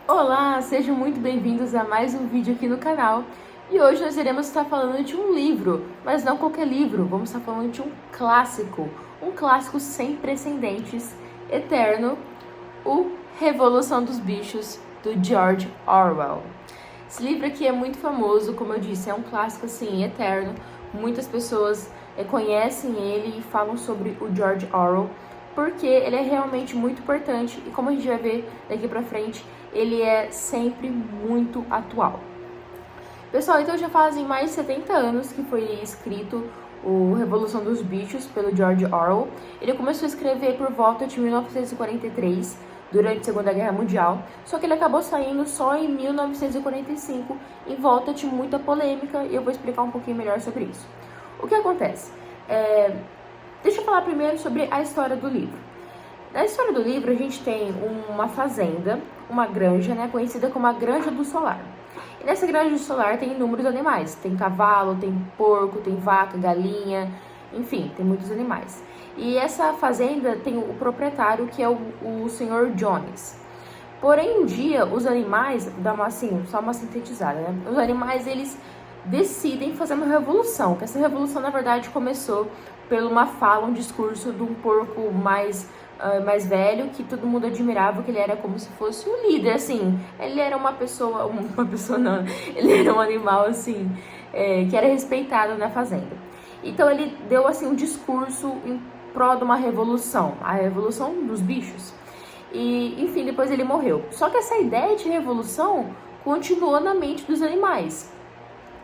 Olá, sejam muito bem-vindos a mais um vídeo aqui no canal. E hoje nós iremos estar falando de um livro, mas não qualquer livro, vamos estar falando de um clássico sem precedentes, eterno, o Revolução dos Bichos, do George Orwell. Esse livro aqui é muito famoso, como eu disse, é um clássico assim, eterno. Muitas pessoas conhecem ele e falam sobre o George Orwell, porque ele é realmente muito importante e, como a gente vai ver daqui pra frente, ele é sempre muito atual. Pessoal, então já fazem mais de 70 anos que foi escrito o Revolução dos Bichos pelo George Orwell. Ele começou a escrever por volta de 1943, durante a Segunda Guerra Mundial, só que ele acabou saindo só em 1945, em volta de muita polêmica, e eu vou explicar um pouquinho melhor sobre isso. O que acontece? Deixa eu falar primeiro sobre a história do livro. Na história do livro, a gente tem uma fazenda, uma granja, né, conhecida como a Granja do Solar. E nessa Granja do Solar tem inúmeros animais. Tem cavalo, tem porco, tem vaca, galinha, enfim, tem muitos animais. E essa fazenda tem o proprietário, que é o senhor Jones. Porém, um dia, os animais, só uma sintetizada, né? Os animais, eles decidem fazer uma revolução, que essa revolução, na verdade, começou por uma fala, um discurso de um porco mais velho, que todo mundo admirava, que ele era como se fosse um líder, assim. Ele era uma pessoa não, ele era um animal, assim, que era respeitado na fazenda. Então, ele deu, assim, um discurso em prol de uma revolução, a revolução dos bichos. E, enfim, depois ele morreu. Só que essa ideia de revolução continuou na mente dos animais,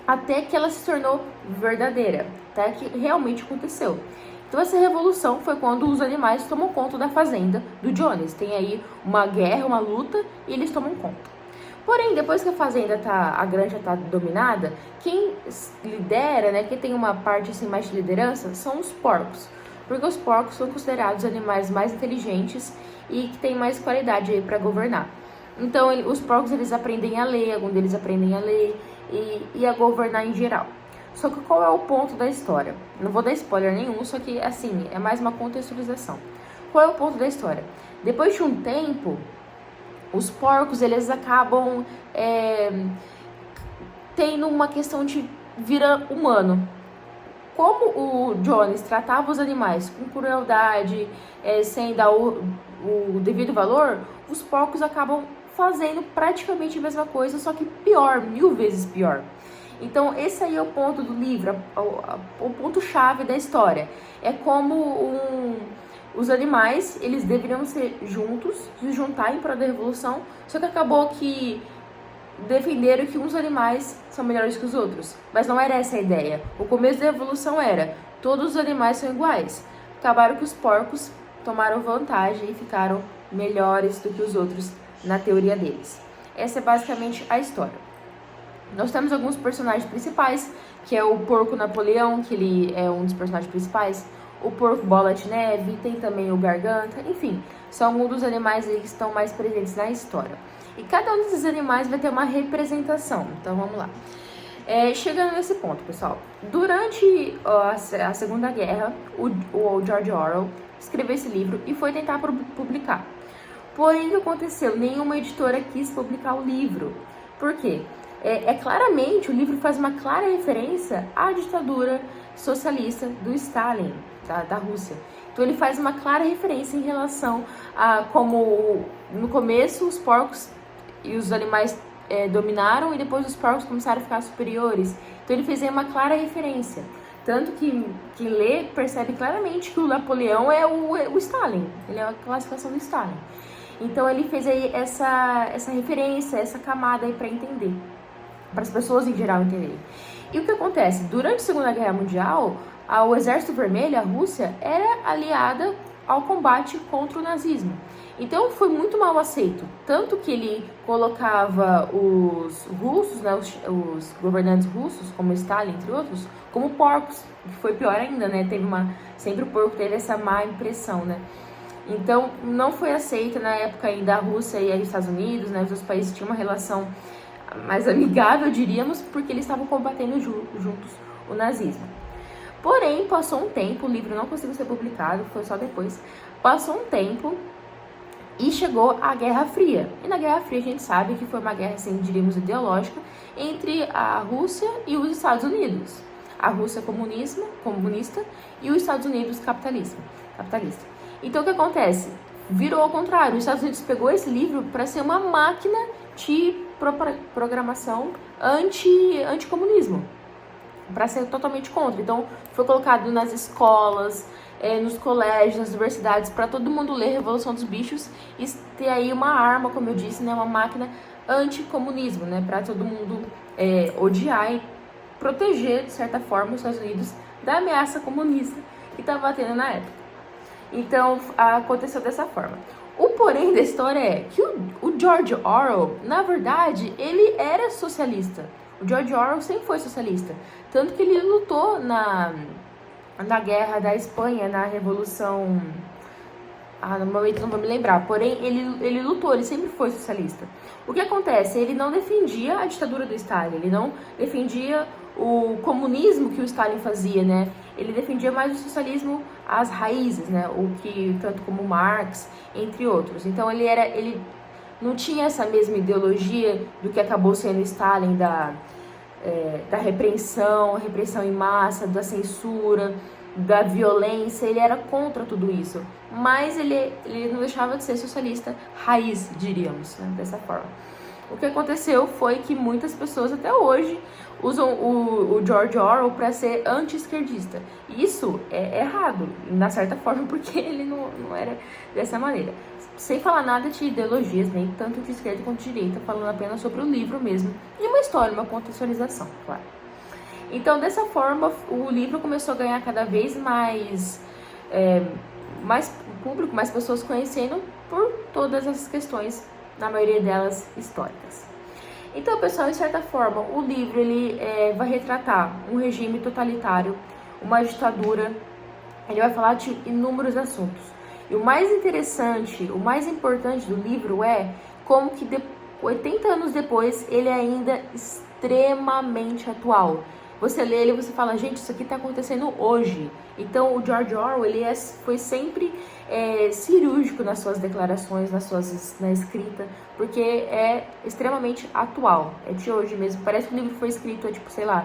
até que ela se tornou verdadeira, até que realmente aconteceu. Então essa revolução foi quando os animais tomam conta da fazenda do Jones. Tem aí uma guerra, uma luta, e eles tomam conta. Porém, depois que a granja está dominada, quem lidera, né, quem tem uma parte assim, mais de liderança, são os porcos. Porque os porcos são considerados os animais mais inteligentes e que têm mais qualidade aí para governar. Então, os porcos, eles aprendem a ler, alguns deles aprendem a ler e a governar em geral. Só que qual é o ponto da história? Não vou dar spoiler nenhum, só que, assim, é mais uma contextualização. Qual é o ponto da história? Depois de um tempo, os porcos, eles acabam tendo uma questão de virar humano. Como o Jones tratava os animais com crueldade, sem dar o devido valor, os porcos acabam fazendo praticamente a mesma coisa, só que pior, 1000 vezes pior. Então, esse aí é o ponto do livro, o ponto-chave da história. É como os animais, eles deveriam ser juntos, se juntar em prol da revolução, só que acabou que defenderam que uns animais são melhores que os outros. Mas não era essa a ideia. O começo da revolução era, todos os animais são iguais. Acabaram que os porcos tomaram vantagem e ficaram melhores do que os outros na teoria deles. Essa é basicamente a história. Nós temos alguns personagens principais, que é o Porco Napoleão, que ele é um dos personagens principais, o Porco Bola de Neve, tem também o Garganta, enfim, são alguns dos animais aí que estão mais presentes na história. E cada um desses animais vai ter uma representação, então vamos lá. Chegando nesse ponto, pessoal, durante a Segunda Guerra, o George Orwell escreveu esse livro e foi tentar publicar. Porém, o que aconteceu? Nenhuma editora quis publicar o livro. Por quê? Claramente, o livro faz uma clara referência à ditadura socialista do Stalin, da Rússia. Então, ele faz uma clara referência em relação a como, no começo, os porcos e os animais dominaram e depois os porcos começaram a ficar superiores. Então, ele fez aí uma clara referência. Tanto que quem lê percebe claramente que o Napoleão é o Stalin. Ele é a classificação do Stalin. Então, ele fez aí essa referência, essa camada aí para entender, para as pessoas em geral entenderem. E o que acontece? Durante a Segunda Guerra Mundial, o Exército Vermelho, a Rússia, era aliada ao combate contra o nazismo. Então foi muito mal aceito, tanto que ele colocava os russos, né, os governantes russos, como Stalin, entre outros, como porcos, que foi pior ainda, né? Sempre o porco teve essa má impressão, né? Então não foi aceita na época ainda a Rússia e os Estados Unidos, né? Os dois países tinham uma relação mais amigável, diríamos, porque eles estavam combatendo juntos o nazismo. Porém, passou um tempo, o livro não conseguiu ser publicado, foi só depois. Passou um tempo E chegou a Guerra Fria. E na Guerra Fria a gente sabe que foi uma guerra, assim, diríamos, ideológica entre a Rússia e os Estados Unidos. A Rússia comunista e os Estados Unidos capitalista. Então o que acontece? Virou ao contrário. Os Estados Unidos pegou esse livro para ser uma máquina de programação anticomunismo, para ser totalmente contra. Então foi colocado nas escolas, nos colégios, nas universidades, para todo mundo ler Revolução dos Bichos e ter aí uma arma, como eu disse, né, uma máquina anticomunismo, né, para todo mundo odiar e proteger, de certa forma, os Estados Unidos da ameaça comunista que estava tendo na época. Então, aconteceu dessa forma. O porém da história é que o George Orwell, na verdade, ele era socialista. O George Orwell sempre foi socialista. Tanto que ele lutou na Guerra da Espanha, na Revolução... no momento não vou me lembrar. Porém, ele lutou, ele sempre foi socialista. O que acontece? Ele não defendia a ditadura do Stalin, ele não defendia o comunismo que o Stalin fazia, né? Ele defendia mais o socialismo às raízes, né? O que, tanto como Marx, entre outros. Então, ele não tinha essa mesma ideologia do que acabou sendo Stalin, da repressão em massa, da censura, da violência. Ele era contra tudo isso, mas ele não deixava de ser socialista raiz, diríamos, né, dessa forma. O que aconteceu foi que muitas pessoas até hoje usam o George Orwell para ser anti-esquerdista. Isso é errado, na certa forma, porque ele não era dessa maneira. Sem falar nada de ideologias, nem tanto de esquerda quanto de direita, falando apenas sobre o livro mesmo. E uma história, uma contextualização, claro. Então, dessa forma, o livro começou a ganhar cada vez mais público, mais pessoas conhecendo por todas essas questões, na maioria delas históricas. Então, pessoal, de certa forma, o livro ele vai retratar um regime totalitário, uma ditadura. Ele vai falar de inúmeros assuntos. E o mais interessante, o mais importante do livro é como que 80 anos depois ele é ainda extremamente atual. Você lê ele e você fala, gente, isso aqui está acontecendo hoje. Então, o George Orwell, ele foi sempre cirúrgico nas suas declarações, na escrita, porque é extremamente atual. É de hoje mesmo. Parece que o livro foi escrito há,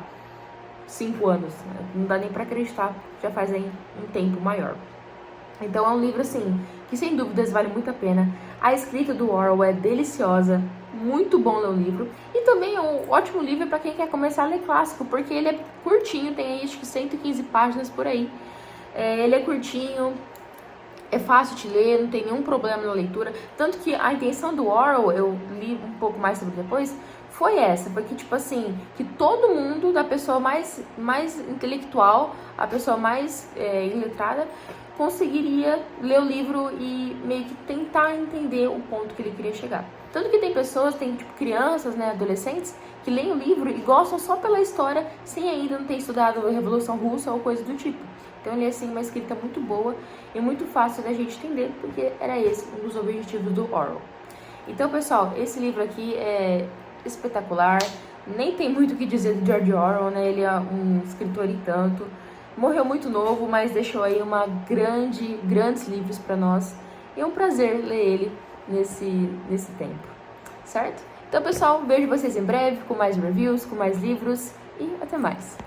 5 anos. Né? Não dá nem para acreditar, já faz aí um tempo maior. Então, é um livro, assim, que sem dúvidas vale muito a pena. A escrita do Orwell é deliciosa, muito bom ler o livro. E também é um ótimo livro para quem quer começar a ler clássico, porque ele é curtinho, tem aí acho que 115 páginas por aí. Ele é curtinho, é fácil de ler, não tem nenhum problema na leitura. Tanto que a intenção do Orwell, eu li um pouco mais sobre depois, foi essa, porque que todo mundo, da pessoa mais intelectual, a pessoa mais iletrada, conseguiria ler o livro e meio que tentar entender o ponto que ele queria chegar. Tanto que tem pessoas, tem crianças, né, adolescentes, que leem o livro e gostam só pela história, sem ainda não ter estudado a Revolução Russa ou coisa do tipo. Então ele é assim uma escrita muito boa e muito fácil da gente entender, porque era esse um dos objetivos do Orwell. Então, pessoal, esse livro aqui é espetacular, nem tem muito o que dizer do George Orwell, né? Ele é um escritor e tanto. Morreu muito novo, mas deixou aí grandes livros para nós. E é um prazer ler ele nesse tempo, certo? Então, pessoal, vejo vocês em breve com mais reviews, com mais livros e até mais.